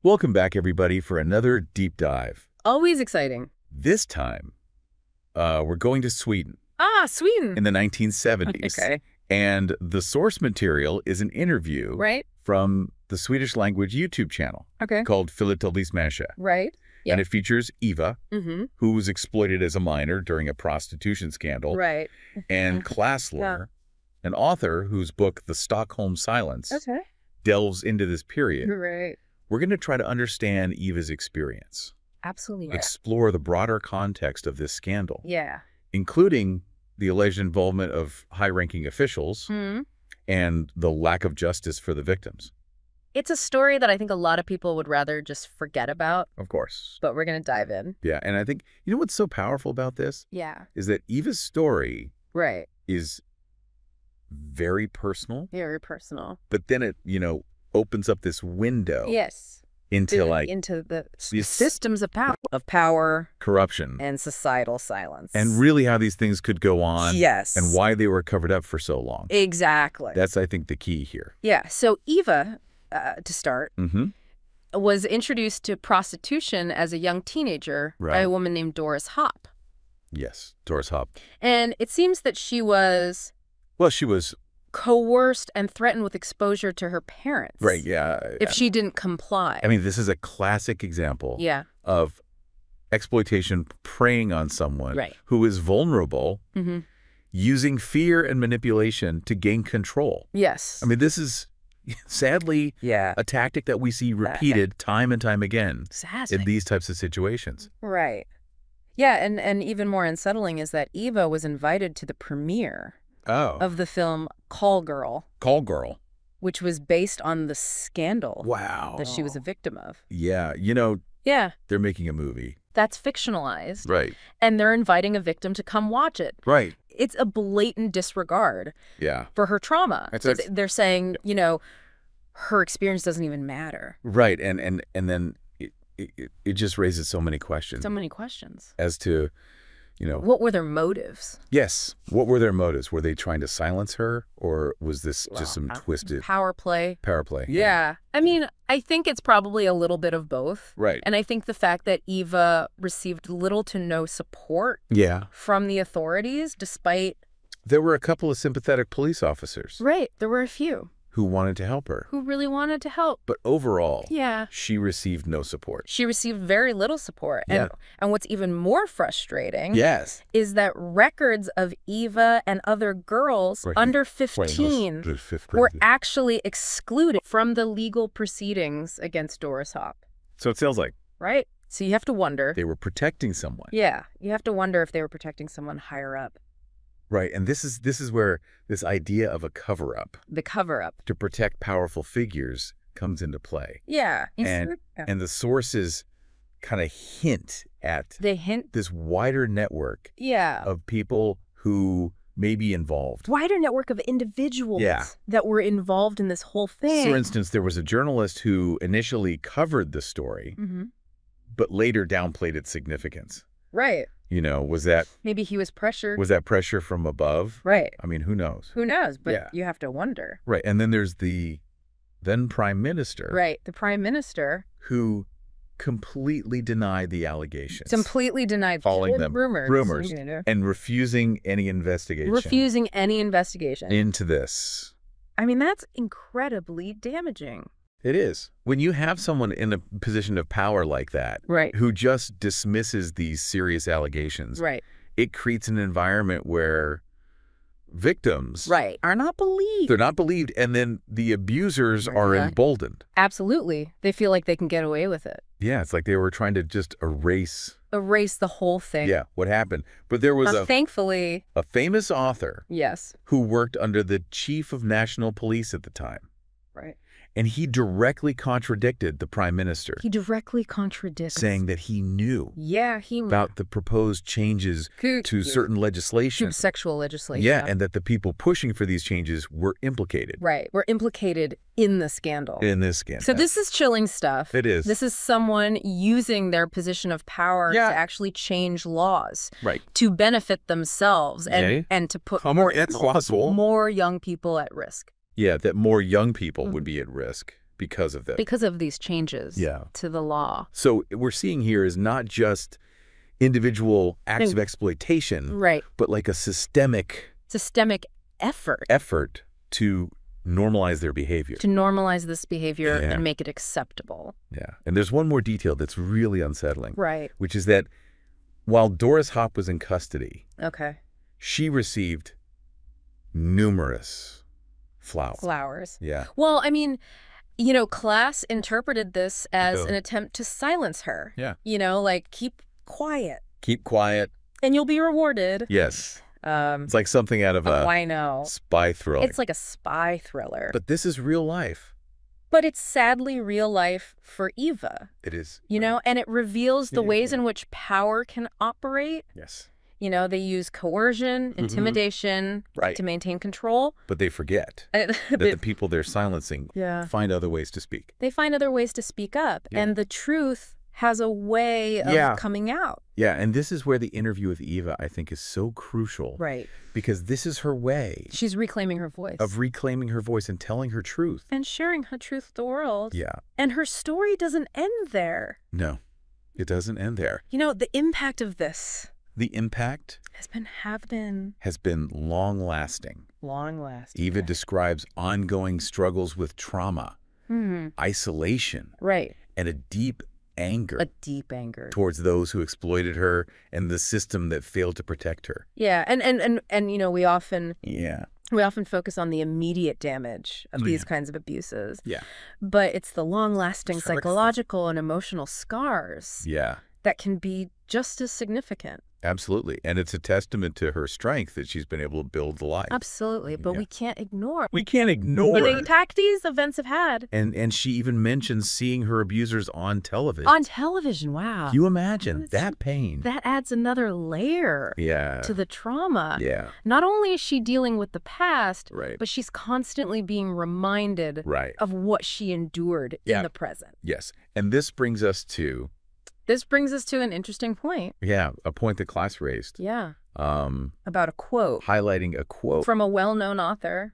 Welcome back, everybody, for another deep dive. Always exciting. This time, we're going to Sweden. Ah, Sweden. In the 1970s. Okay. And the source material is an interview from the Swedish language YouTube channel called Filatelismäsha. Right. Yep. And it features Eva, who was exploited as a minor during a prostitution scandal. Right. And Claes, an author whose book, The Stockholm Silence, delves into this period. Right. We're going to try to understand Eva's experience. Absolutely. Explore the broader context of this scandal. Yeah. Including the alleged involvement of high-ranking officials and the lack of justice for the victims. It's a story that I think a lot of people would rather just forget about. Of course. But we're going to dive in. Yeah, and I think, you know what's so powerful about this? Yeah. Is that Eva's story is very personal. Very personal. But then it, opens up this window. Yes. Into the systems of power, corruption, and societal silence. And really how these things could go on. Yes. And why they were covered up for so long. Exactly. That's, I think, the key here. Yeah. So Eva, to start, was introduced to prostitution as a young teenager by a woman named Doris Hopp. Yes, Doris Hopp. And it seems that she was... Well, she was... coerced and threatened with exposure to her parents. Right, yeah. If she didn't comply. I mean, this is a classic example of exploitation preying on someone who is vulnerable, using fear and manipulation to gain control. Yes. I mean, this is sadly a tactic that we see repeated time and time again in these types of situations. Right. Yeah, and even more unsettling is that Eva was invited to the premiere of the film Call Girl. Call Girl. Which was based on the scandal that she was a victim of. Yeah, they're making a movie. That's fictionalized. Right. And they're inviting a victim to come watch it. Right. It's a blatant disregard for her trauma. They're saying, her experience doesn't even matter. Right, and then it just raises so many questions. So many questions. As to... what were their motives? Yes. What were their motives? Were they trying to silence her, or was this just some twisted... Power play. Power play. Yeah. I mean, I think it's probably a little bit of both. Right. And I think the fact that Eva received little to no support from the authorities, despite... There were a couple of sympathetic police officers. Right. There were a few. Who wanted to help her. Who really wanted to help. But overall, she received no support. She received very little support. And what's even more frustrating is that records of Eva and other girls under 15 were actually excluded from the legal proceedings against Doris Hopp. So it sounds like... Right? So you have to wonder... They were protecting someone. Yeah. You have to wonder if they were protecting someone higher up. Right, and this is where this idea of a cover-up. The cover-up. To protect powerful figures comes into play. Yeah. And the sources kind of hint at this wider network of people who may be involved. Wider network of individuals that were involved in this whole thing. For instance, there was a journalist who initially covered the story, but later downplayed its significance. Right. Was that... Maybe he was pressured. Was that pressure from above? Right. I mean, who knows? Who knows? But you have to wonder. Right. And then there's the then Prime Minister. Right. The Prime Minister. Who completely denied the allegations. Completely denied. Calling them rumors. And refusing any investigation. Refusing any investigation. Into this. I mean, that's incredibly damaging. It is. When you have someone in a position of power like that, who just dismisses these serious allegations, it creates an environment where victims are not believed. They're not believed, and then the abusers are emboldened. Absolutely. They feel like they can get away with it. Yeah, it's like they were trying to just erase the whole thing. Yeah, what happened. But there was thankfully a famous author who worked under the chief of national police at the time. Right. And he directly contradicted the Prime Minister. He directly contradicted. Saying that he knew he about the proposed changes to certain legislation. Sexual legislation. Yeah, and that the people pushing for these changes were implicated. Right, were implicated in the scandal. In this scandal. So this is chilling stuff. It is. This is someone using their position of power to actually change laws. Right. To benefit themselves and to put more young people at risk. Yeah, that more young people would be at risk. because of this. Because of these changes to the law. So what we're seeing here is not just individual acts of exploitation, but like a systemic effort to normalize their behavior. To normalize this behavior and make it acceptable. Yeah. And there's one more detail that's really unsettling. Right. Which is that while Doris Hopp was in custody, she received numerous flowers. Yeah. Well, I mean, you know, Claes interpreted this as an attempt to silence her. Yeah. You know, like, keep quiet. Keep quiet. And you'll be rewarded. Yes. It's like something out of a spy thriller. It's like a spy thriller. But this is real life. But it's sadly real life for Eva. It is. You know, and it reveals the ways in which power can operate. Yes. You know, they use coercion, intimidation to maintain control. But they forget that the people they're silencing find other ways to speak. They find other ways to speak up. Yeah. And the truth has a way of coming out. Yeah, and this is where the interview with Eva, I think, is so crucial. Right. Because this is her way. She's reclaiming her voice. Of reclaiming her voice and telling her truth. And sharing her truth with the world. Yeah. And her story doesn't end there. No, it doesn't end there. You know, the impact of this... The impact has been long-lasting. Long-lasting. Eva describes ongoing struggles with trauma, isolation, and a deep anger. Towards those who exploited her and the system that failed to protect her. Yeah, and you know, we often focus on the immediate damage of these kinds of abuses. Yeah. But it's the long-lasting psychological and emotional scars. Yeah. That can be just as significant. Absolutely. And it's a testament to her strength that she's been able to build the life. Absolutely. But we can't ignore. We can't ignore the impact these events have had. And she even mentions seeing her abusers on television. On television, wow. Can you imagine that pain? That adds another layer to the trauma. Yeah. Not only is she dealing with the past, but she's constantly being reminded of what she endured in the present. Yes. And this brings us to... an interesting point. Yeah, a point that Claes raised. Yeah. About a quote. Highlighting a quote. From a well-known author.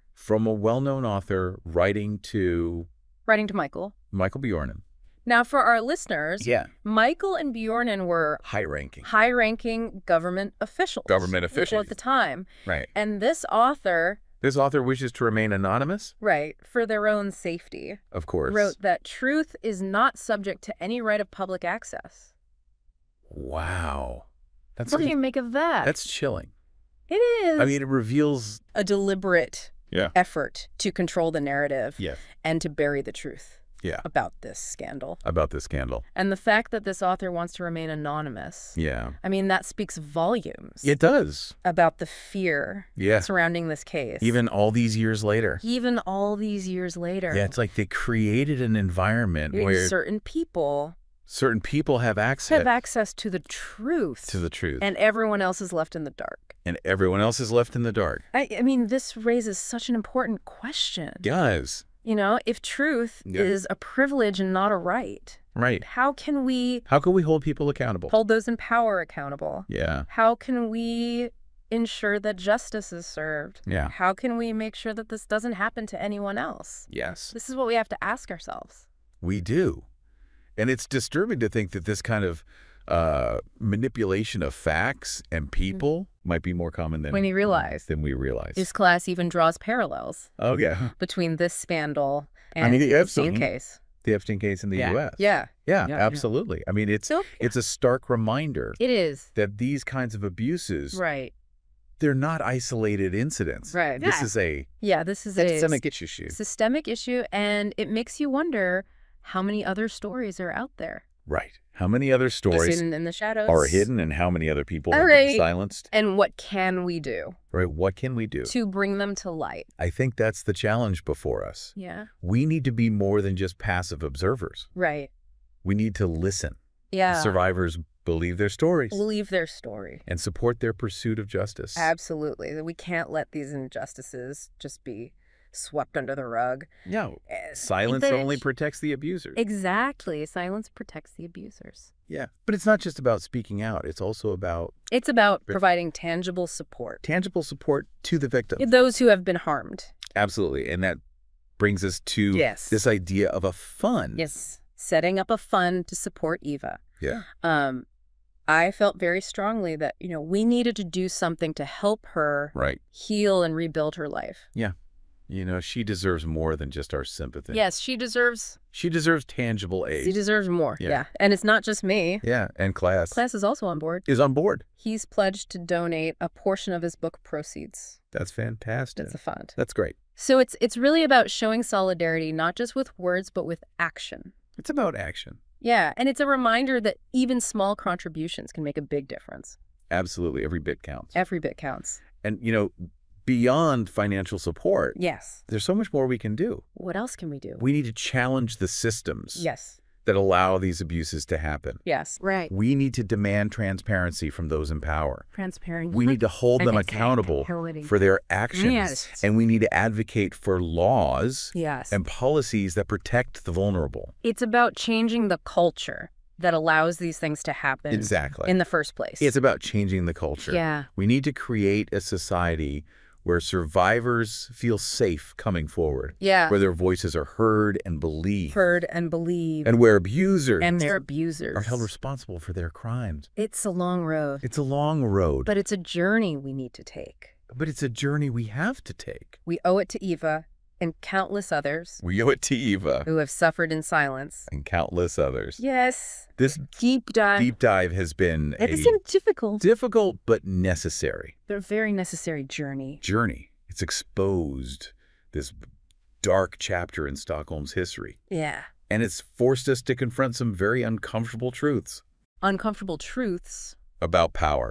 Writing to Michael. Michael Bjornen. Now, for our listeners, Michael and Bjornen were high-ranking government officials. At the time. Right. And this author wishes to remain anonymous? Right, for their own safety. Of course. Wrote that truth is not subject to any right of public access. Wow. What do you make of that? That's chilling. It is. I mean, it reveals... a deliberate effort to control the narrative and to bury the truth. About this scandal. And the fact that this author wants to remain anonymous. Yeah. I mean, that speaks volumes. It does. About the fear surrounding this case. Even all these years later. Yeah, it's like they created an environment where certain people have access to the truth. And And everyone else is left in the dark. I mean, this raises such an important question. It does. You know, if truth is a privilege and not a right. Right. How can we hold people accountable? Hold those in power accountable? Yeah. How can we ensure that justice is served? Yeah. How can we make sure that this doesn't happen to anyone else? Yes. This is what we have to ask ourselves. We do. And it's disturbing to think that this kind of manipulation of facts and people might be more common than we realize. This class even draws parallels. Oh, yeah. Between this scandal and the Epstein case. The Epstein case in the U.S. Yeah, absolutely. I mean, it's a stark reminder. It is. That these kinds of abuses, they're not isolated incidents. Right. This is a systemic issue, and it makes you wonder how many other stories are out there. Right. How many other stories hidden in the shadows are hidden, and how many other people have been silenced? And what can we do? Right. What can we do to bring them to light? I think that's the challenge before us. Yeah. We need to be more than just passive observers. Right. We need to listen. Yeah. Survivors believe their stories. And support their pursuit of justice. Absolutely. We can't let these injustices just be swept under the rug. No. Silence only protects the abusers. Exactly. Silence protects the abusers. Yeah. But it's not just about speaking out. It's also about... It's about providing tangible support. Tangible support to the victim. Those who have been harmed. Absolutely. And that brings us to this idea of a fund. Yes. Setting up a fund to support Eva. Yeah. I felt very strongly that, we needed to do something to help her heal and rebuild her life. Yeah. She deserves more than just our sympathy. Yes, she deserves tangible aid. She deserves more, yeah. And it's not just me. Yeah, and Claes. Claes is also on board. Is on board. He's pledged to donate a portion of his book proceeds. That's fantastic. That's a fund. That's great. So it's really about showing solidarity, not just with words, but with action. It's about action. Yeah, and it's a reminder that even small contributions can make a big difference. Absolutely. Every bit counts. Every bit counts. And, beyond financial support, there's so much more we can do. What else can we do? We need to challenge the systems that allow these abuses to happen. Yes, right. We need to demand transparency from those in power. Transparency. We need to hold them accountable for their actions. Yes. And we need to advocate for laws and policies that protect the vulnerable. It's about changing the culture that allows these things to happen in the first place. It's about changing the culture. Yeah. We need to create a society where survivors feel safe coming forward. Yeah. Where their voices are heard and believed. And where abusers are held responsible for their crimes. It's a long road. It's a long road. But it's a journey we need to take. But it's a journey we have to take. We owe it to Eva and countless others. We owe it to Eva. Who have suffered in silence. And countless others. Yes. This deep dive has been difficult. Difficult, but necessary. They're a very necessary journey. It's exposed this dark chapter in Stockholm's history. Yeah. And it's forced us to confront some very uncomfortable truths. Uncomfortable truths. About power.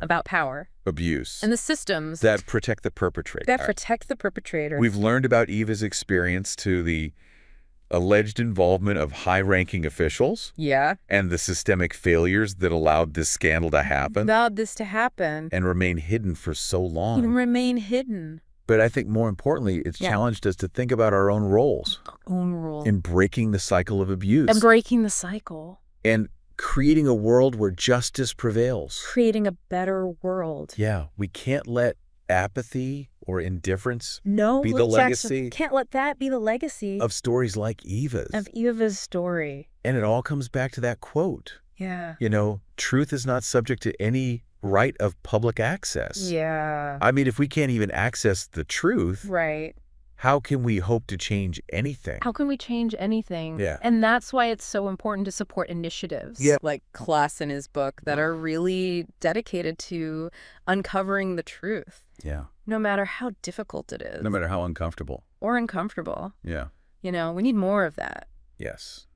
Abuse. And the systems. That protect the perpetrator. We've learned about Eva's experience to the alleged involvement of high-ranking officials. Yeah. And the systemic failures that allowed this scandal to happen. And remain hidden for so long. But I think more importantly, it's challenged us to think about our own roles. In breaking the cycle of abuse. And creating a world where justice prevails. Creating a better world. Yeah, we can't let apathy or indifference be the legacy. Can't let that be the legacy of stories like Eva's. Of Eva's story. And it all comes back to that quote. Yeah. Truth is not subject to any right of public access. Yeah. I mean, if we can't even access the truth. Right. How can we hope to change anything? Yeah. And that's why it's so important to support initiatives like Claes in his book that are really dedicated to uncovering the truth. Yeah. No matter how difficult it is. No matter how uncomfortable. Or uncomfortable. Yeah. We need more of that. Yes.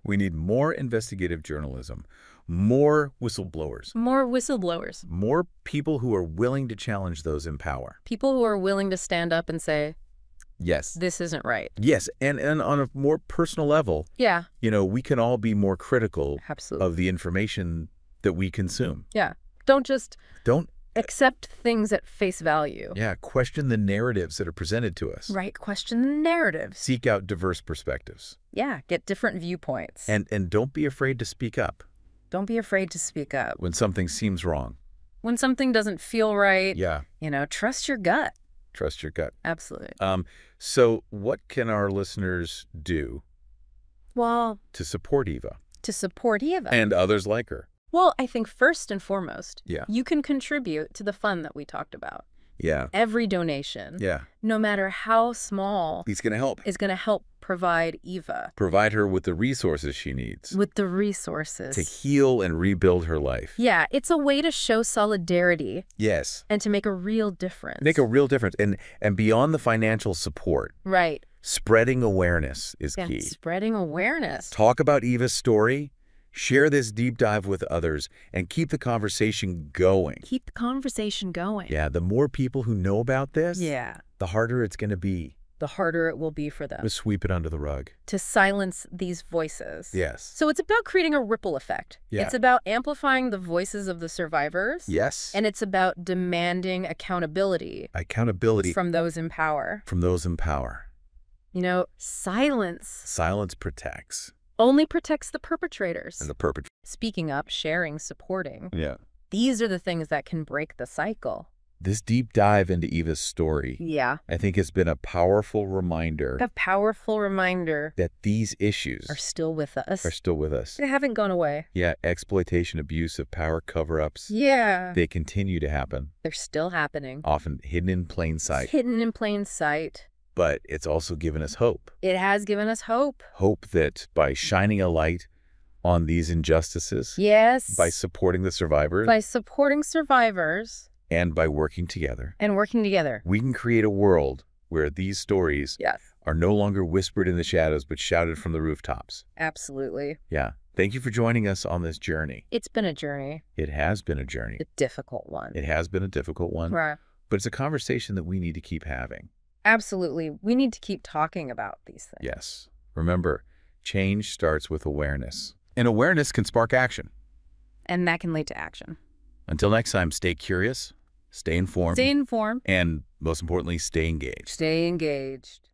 We need more investigative journalism, more whistleblowers. More people who are willing to challenge those in power. People who are willing to stand up and say, yes, this isn't right. Yes, and on a more personal level, we can all be more critical of the information that we consume. Yeah. Don't accept things at face value. Yeah, question the narratives that are presented to us. Right, question the narratives. Seek out diverse perspectives. Yeah, get different viewpoints. And don't be afraid to speak up. Don't be afraid to speak up. When something seems wrong. When something doesn't feel right. Yeah. Trust your gut. Trust your gut. Absolutely. So what can our listeners do to support Eva? And others like her? Well, I think first and foremost, you can contribute to the fund that we talked about. Yeah. Every donation, no matter how small, is going to help provide Eva. Provide her with the resources she needs. To heal and rebuild her life. Yeah, it's a way to show solidarity. Yes. And to make a real difference. And beyond the financial support. Right. Spreading awareness is key. Spreading awareness. Talk about Eva's story. Share this deep dive with others and keep the conversation going. Yeah, the more people who know about this, the harder it's going to be. The harder it will be for them. To sweep it under the rug. To silence these voices. Yes. So it's about creating a ripple effect. Yeah. It's about amplifying the voices of the survivors. Yes. And it's about demanding accountability. From those in power. Silence. Silence protects. Only protects the perpetrators. And the perpetrators. Speaking up, sharing, supporting. Yeah. These are the things that can break the cycle. This deep dive into Eva's story, I think has been a powerful reminder. That these issues are still with us. They haven't gone away. Yeah, exploitation, abuse of power, cover-ups. Yeah. They continue to happen. They're still happening. Often hidden in plain sight. But it's also given us hope. It has given us hope. Hope that by shining a light on these injustices. Yes. By supporting the survivors. And by working together. We can create a world where these stories are no longer whispered in the shadows, but shouted from the rooftops. Absolutely. Yeah. Thank you for joining us on this journey. It's been a journey. It has been a journey. A difficult one. It has been a difficult one. Right. But it's a conversation that we need to keep having. Absolutely. We need to keep talking about these things. Yes. Remember, change starts with awareness. And awareness can spark action. And that can lead to action. Until next time, stay curious, stay informed. And most importantly, stay engaged.